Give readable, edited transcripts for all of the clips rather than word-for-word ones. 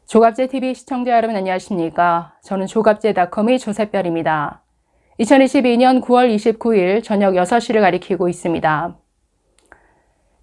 조갑제TV 시청자 여러분 안녕하십니까? 저는 조갑제닷컴의 조셉별입니다. 2022년 9월 29일 저녁 6시를 가리키고 있습니다.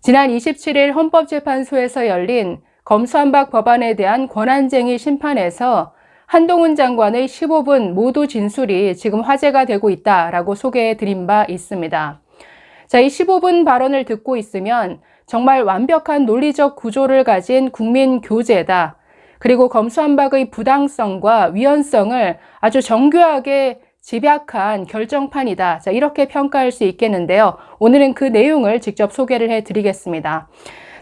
지난 27일 헌법재판소에서 열린 검수완박 법안에 대한 권한쟁의 심판에서 한동훈 장관의 15분 모두 진술이 지금 화제가 되고 있다라고 소개해 드린 바 있습니다. 자, 이 15분 발언을 듣고 있으면 정말 완벽한 논리적 구조를 가진 국민교재다. 그리고 검수완박의 부당성과 위헌성을 아주 정교하게 집약한 결정판이다. 자, 이렇게 평가할 수 있겠는데요. 오늘은 그 내용을 직접 소개를 해드리겠습니다.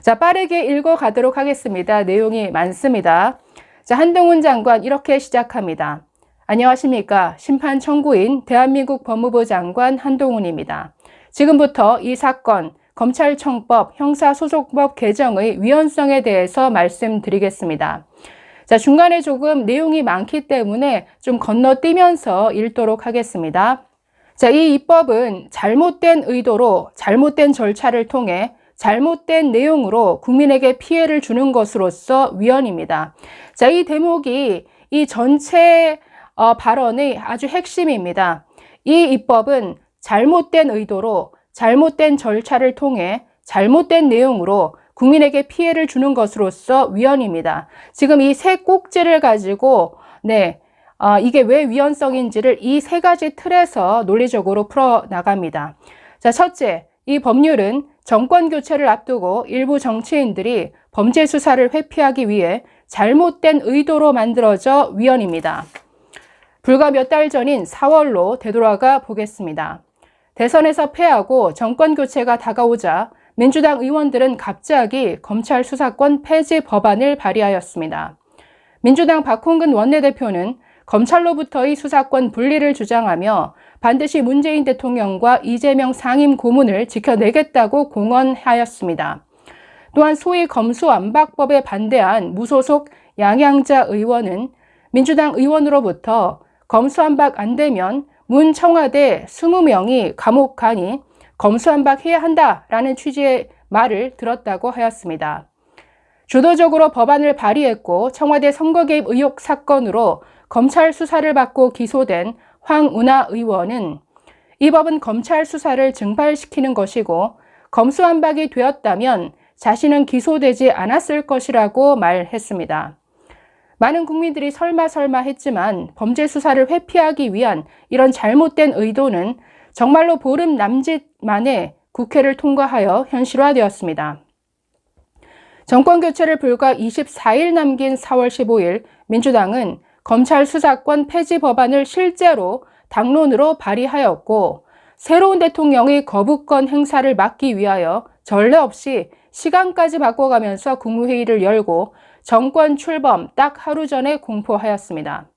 자, 빠르게 읽어가도록 하겠습니다. 내용이 많습니다. 자, 한동훈 장관 이렇게 시작합니다. 안녕하십니까. 심판 청구인 대한민국 법무부 장관 한동훈입니다. 지금부터 이 사건 검찰청법, 형사소송법 개정의 위헌성에 대해서 말씀드리겠습니다. 자, 중간에 조금 내용이 많기 때문에 좀 건너뛰면서 읽도록 하겠습니다. 자, 이 입법은 잘못된 의도로 잘못된 절차를 통해 잘못된 내용으로 국민에게 피해를 주는 것으로서 위헌입니다. 자, 이 대목이 이 전체 발언의 아주 핵심입니다. 이 입법은 잘못된 의도로 잘못된 절차를 통해 잘못된 내용으로 국민에게 피해를 주는 것으로서 위헌입니다. 지금 이 세 꼭지를 가지고 이게 왜 위헌성인지를 이 세 가지 틀에서 논리적으로 풀어나갑니다. 자, 첫째, 이 법률은 정권 교체를 앞두고 일부 정치인들이 범죄 수사를 회피하기 위해 잘못된 의도로 만들어져 위헌입니다. 불과 몇 달 전인 4월로 되돌아가 보겠습니다. 대선에서 패하고 정권 교체가 다가오자 민주당 의원들은 갑자기 검찰 수사권 폐지 법안을 발의하였습니다. 민주당 박홍근 원내대표는 검찰로부터의 수사권 분리를 주장하며 반드시 문재인 대통령과 이재명 상임 고문을 지켜내겠다고 공언하였습니다. 또한 소위 검수완박법에 반대한 무소속 양양자 의원은 민주당 의원으로부터 검수완박 안 되면 문 청와대 20명이 감옥 가니 검수완박해야 한다라는 취지의 말을 들었다고 하였습니다. 주도적으로 법안을 발의했고 청와대 선거 개입 의혹 사건으로 검찰 수사를 받고 기소된 황운하 의원은 이 법은 검찰 수사를 증발시키는 것이고 검수완박이 되었다면 자신은 기소되지 않았을 것이라고 말했습니다. 많은 국민들이 설마 했지만 범죄 수사를 회피하기 위한 이런 잘못된 의도는 정말로 보름 남짓 만에 국회를 통과하여 현실화되었습니다. 정권 교체를 불과 24일 남긴 4월 15일 민주당은 검찰 수사권 폐지 법안을 실제로 당론으로 발의하였고 새로운 대통령의 거부권 행사를 막기 위하여 전례 없이 시간까지 바꿔가면서 국무회의를 열고 정권 출범 딱 하루 전에 공포하였습니다.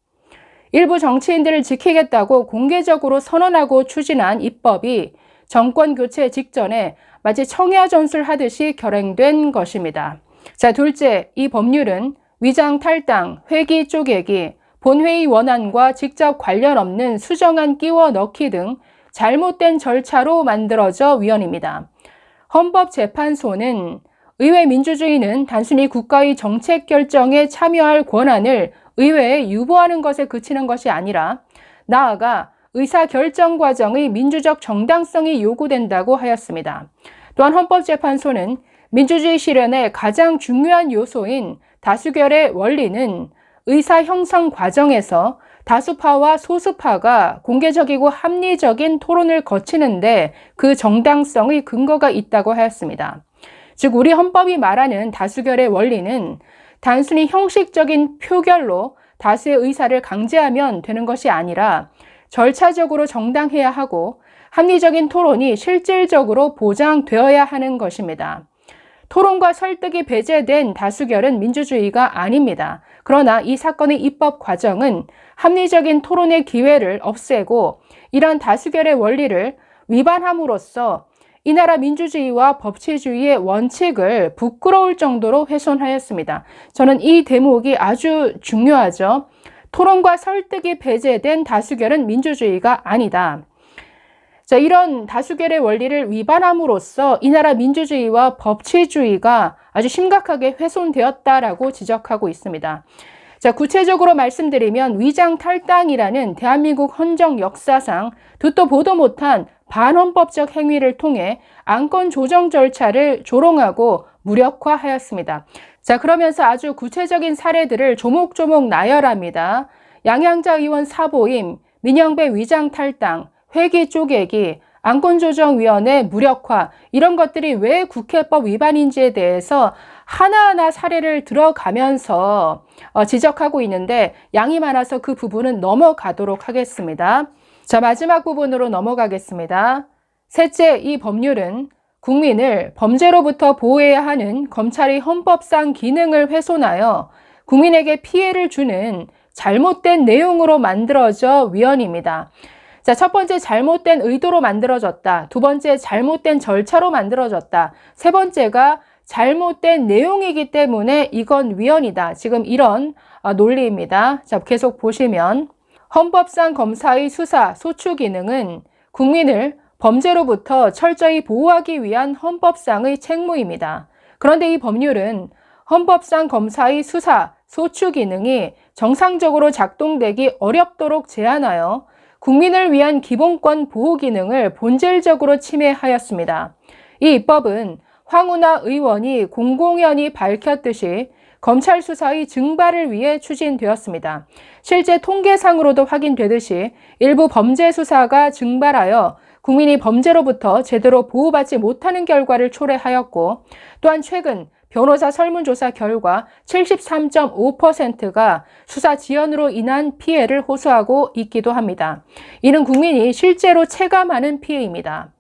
일부 정치인들을 지키겠다고 공개적으로 선언하고 추진한 입법이 정권 교체 직전에 마치 청야 전술하듯이 결행된 것입니다. 자, 둘째, 이 법률은 위장 탈당, 회기 쪼개기, 본회의 원안과 직접 관련 없는 수정안 끼워 넣기 등 잘못된 절차로 만들어져 위헌입니다. 헌법재판소는 의회 민주주의는 단순히 국가의 정책 결정에 참여할 권한을 의회에 유보하는 것에 그치는 것이 아니라 나아가 의사결정 과정의 민주적 정당성이 요구된다고 하였습니다. 또한 헌법재판소는 민주주의 실현의 가장 중요한 요소인 다수결의 원리는 의사 형성 과정에서 다수파와 소수파가 공개적이고 합리적인 토론을 거치는데 그 정당성의 근거가 있다고 하였습니다. 즉 우리 헌법이 말하는 다수결의 원리는 단순히 형식적인 표결로 다수의 의사를 강제하면 되는 것이 아니라 절차적으로 정당해야 하고 합리적인 토론이 실질적으로 보장되어야 하는 것입니다. 토론과 설득이 배제된 다수결은 민주주의가 아닙니다. 그러나 이 사건의 입법 과정은 합리적인 토론의 기회를 없애고 이러한 다수결의 원리를 위반함으로써 이 나라 민주주의와 법치주의의 원칙을 부끄러울 정도로 훼손하였습니다. 저는 이 대목이 아주 중요하죠. 토론과 설득이 배제된 다수결은 민주주의가 아니다. 자, 이런 다수결의 원리를 위반함으로써 이 나라 민주주의와 법치주의가 아주 심각하게 훼손되었다라고 지적하고 있습니다. 자, 구체적으로 말씀드리면 위장탈당이라는 대한민국 헌정 역사상 듣도 보도 못한 반헌법적 행위를 통해 안건 조정 절차를 조롱하고 무력화하였습니다. 자, 그러면서 아주 구체적인 사례들을 조목조목 나열합니다. 양양자 의원 사보임, 민영배 위장탈당, 회기 쪼개기, 안건조정위원회 무력화, 이런 것들이 왜 국회법 위반인지에 대해서 하나하나 사례를 들어가면서 지적하고 있는데 양이 많아서 그 부분은 넘어가도록 하겠습니다. 자, 마지막 부분으로 넘어가겠습니다. 셋째, 이 법률은 국민을 범죄로부터 보호해야 하는 검찰의 헌법상 기능을 훼손하여 국민에게 피해를 주는 잘못된 내용으로 만들어져 위헌입니다. 자, 첫 번째 잘못된 의도로 만들어졌다. 두 번째 잘못된 절차로 만들어졌다. 세 번째가 잘못된 내용이기 때문에 이건 위헌이다. 지금 이런 논리입니다. 자, 계속 보시면 헌법상 검사의 수사, 소추 기능은 국민을 범죄로부터 철저히 보호하기 위한 헌법상의 책무입니다. 그런데 이 법률은 헌법상 검사의 수사, 소추 기능이 정상적으로 작동되기 어렵도록 제한하여 국민을 위한 기본권 보호 기능을 본질적으로 침해하였습니다. 이 입법은 황운하 의원이 공공연히 밝혔듯이 검찰 수사의 증발을 위해 추진되었습니다. 실제 통계상으로도 확인되듯이 일부 범죄 수사가 증발하여 국민이 범죄로부터 제대로 보호받지 못하는 결과를 초래하였고, 또한 최근 변호사 설문조사 결과 73.5%가 수사 지연으로 인한 피해를 호소하고 있기도 합니다. 이는 국민이 실제로 체감하는 피해입니다.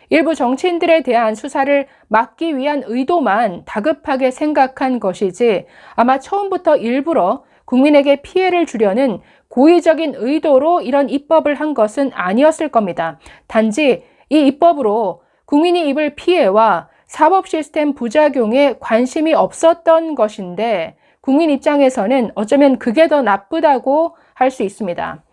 일부 정치인들에 대한 수사를 막기 위한 의도만 다급하게 생각한 것이지 아마 처음부터 일부러 국민에게 피해를 주려는 고의적인 의도로 이런 입법을 한 것은 아니었을 겁니다. 단지 이 입법으로 국민이 입을 피해와 사법 시스템 부작용에 관심이 없었던 것인데 국민 입장에서는 어쩌면 그게 더 나쁘다고 할 수 있습니다.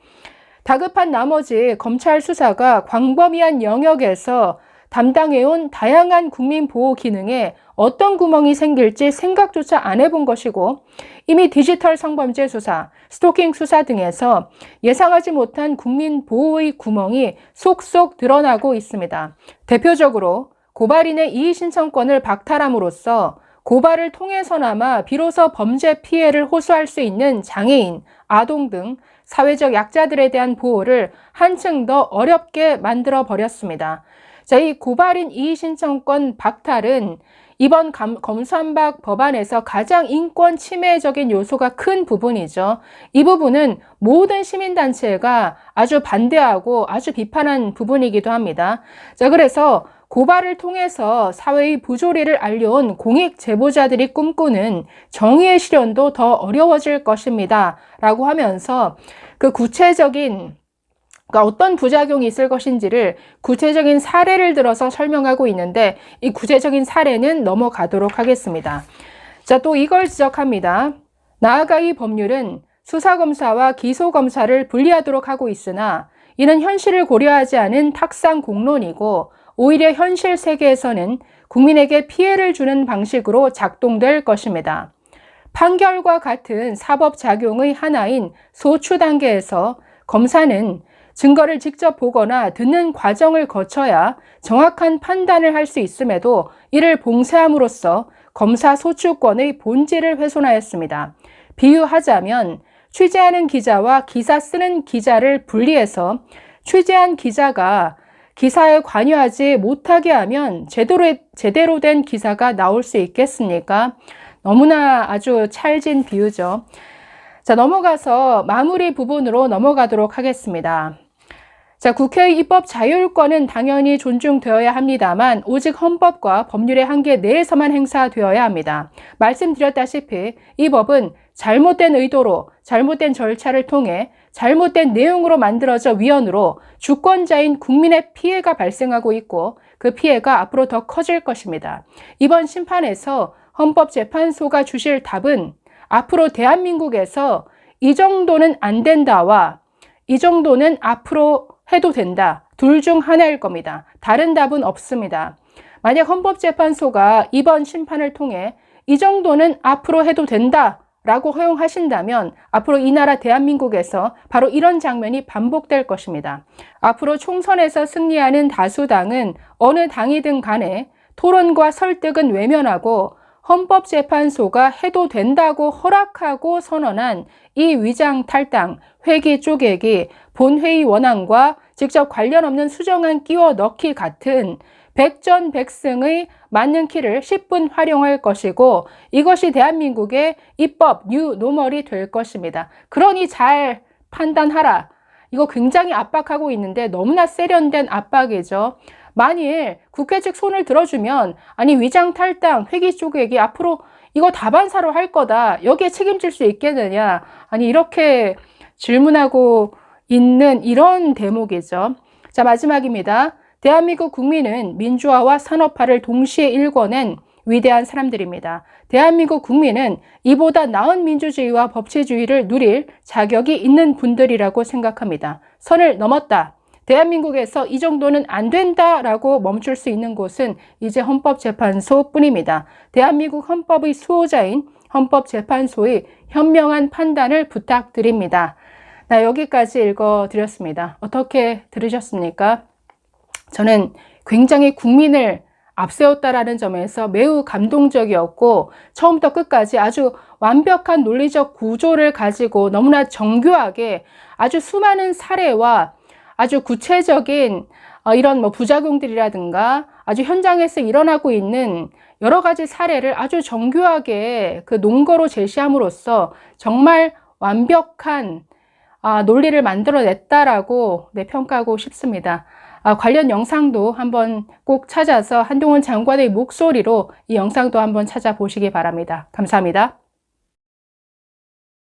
다급한 나머지 검찰 수사가 광범위한 영역에서 담당해온 다양한 국민 보호 기능에 어떤 구멍이 생길지 생각조차 안 해본 것이고 이미 디지털 성범죄 수사, 스토킹 수사 등에서 예상하지 못한 국민 보호의 구멍이 속속 드러나고 있습니다. 대표적으로 고발인의 이의신청권을 박탈함으로써 고발을 통해서나마 비로소 범죄 피해를 호소할 수 있는 장애인, 아동 등 사회적 약자들에 대한 보호를 한층 더 어렵게 만들어 버렸습니다. 자, 이 고발인 이의신청권 박탈은 이번 검수완박 법안에서 가장 인권 침해적인 요소가 큰 부분이죠. 이 부분은 모든 시민단체가 아주 반대하고 아주 비판한 부분이기도 합니다. 자, 그래서 고발을 통해서 사회의 부조리를 알려온 공익 제보자들이 꿈꾸는 정의의 실현도 더 어려워질 것입니다. 라고 하면서 그 구체적인 그러니까 어떤 부작용이 있을 것인지를 구체적인 사례를 들어서 설명하고 있는데 이 구체적인 사례는 넘어가도록 하겠습니다. 자, 또 이걸 지적합니다. 나아가 이 법률은 수사검사와 기소검사를 분리하도록 하고 있으나 이는 현실을 고려하지 않은 탁상 공론이고 오히려 현실 세계에서는 국민에게 피해를 주는 방식으로 작동될 것입니다. 판결과 같은 사법작용의 하나인 소추 단계에서 검사는 증거를 직접 보거나 듣는 과정을 거쳐야 정확한 판단을 할 수 있음에도 이를 봉쇄함으로써 검사 소추권의 본질을 훼손하였습니다. 비유하자면 취재하는 기자와 기사 쓰는 기자를 분리해서 취재한 기자가 기사에 관여하지 못하게 하면 제대로 된 기사가 나올 수 있겠습니까? 너무나 아주 찰진 비유죠. 자, 넘어가서 마무리 부분으로 넘어가도록 하겠습니다. 자, 국회의 입법 자율권은 당연히 존중되어야 합니다만 오직 헌법과 법률의 한계 내에서만 행사되어야 합니다. 말씀드렸다시피 이 법은 잘못된 의도로 잘못된 절차를 통해 잘못된 내용으로 만들어져 위헌으로 주권자인 국민의 피해가 발생하고 있고 그 피해가 앞으로 더 커질 것입니다. 이번 심판에서 헌법재판소가 주실 답은 앞으로 대한민국에서 이 정도는 안 된다와 이 정도는 앞으로 해도 된다. 둘 중 하나일 겁니다. 다른 답은 없습니다. 만약 헌법재판소가 이번 심판을 통해 이 정도는 앞으로 해도 된다 라고 허용하신다면 앞으로 이 나라 대한민국에서 바로 이런 장면이 반복될 것입니다. 앞으로 총선에서 승리하는 다수당은 어느 당이든 간에 토론과 설득은 외면하고 헌법재판소가 해도 된다고 허락하고 선언한 이 위장 탈당, 회기 쪼개기, 본회의 원안과 직접 관련 없는 수정안 끼워 넣기 같은 백전백승의 맞는 키를 10분 활용할 것이고 이것이 대한민국의 입법 뉴 노멀이 될 것입니다. 그러니 잘 판단하라. 이거 굉장히 압박하고 있는데 너무나 세련된 압박이죠. 만일 국회 측 손을 들어주면 아니 위장 탈당, 회기 쪼개기 앞으로 이거 다반사로 할 거다. 여기에 책임질 수 있겠느냐. 아니 이렇게 질문하고 있는 이런 대목이죠. 자, 마지막입니다. 대한민국 국민은 민주화와 산업화를 동시에 일궈낸 위대한 사람들입니다. 대한민국 국민은 이보다 나은 민주주의와 법치주의를 누릴 자격이 있는 분들이라고 생각합니다. 선을 넘었다. 대한민국에서 이 정도는 안 된다라고 멈출 수 있는 곳은 이제 헌법재판소 뿐입니다. 대한민국 헌법의 수호자인 헌법재판소의 현명한 판단을 부탁드립니다. 나 여기까지 읽어드렸습니다. 어떻게 들으셨습니까? 저는 굉장히 국민을 앞세웠다라는 점에서 매우 감동적이었고 처음부터 끝까지 아주 완벽한 논리적 구조를 가지고 너무나 정교하게 아주 수많은 사례와 아주 구체적인 이런 부작용들이라든가 아주 현장에서 일어나고 있는 여러 가지 사례를 아주 정교하게 그 논거로 제시함으로써 정말 완벽한 논리를 만들어냈다라고 평가하고 싶습니다. 관련 영상도 한번 꼭 찾아서 한동훈 장관의 목소리로 이 영상도 한번 찾아보시기 바랍니다. 감사합니다.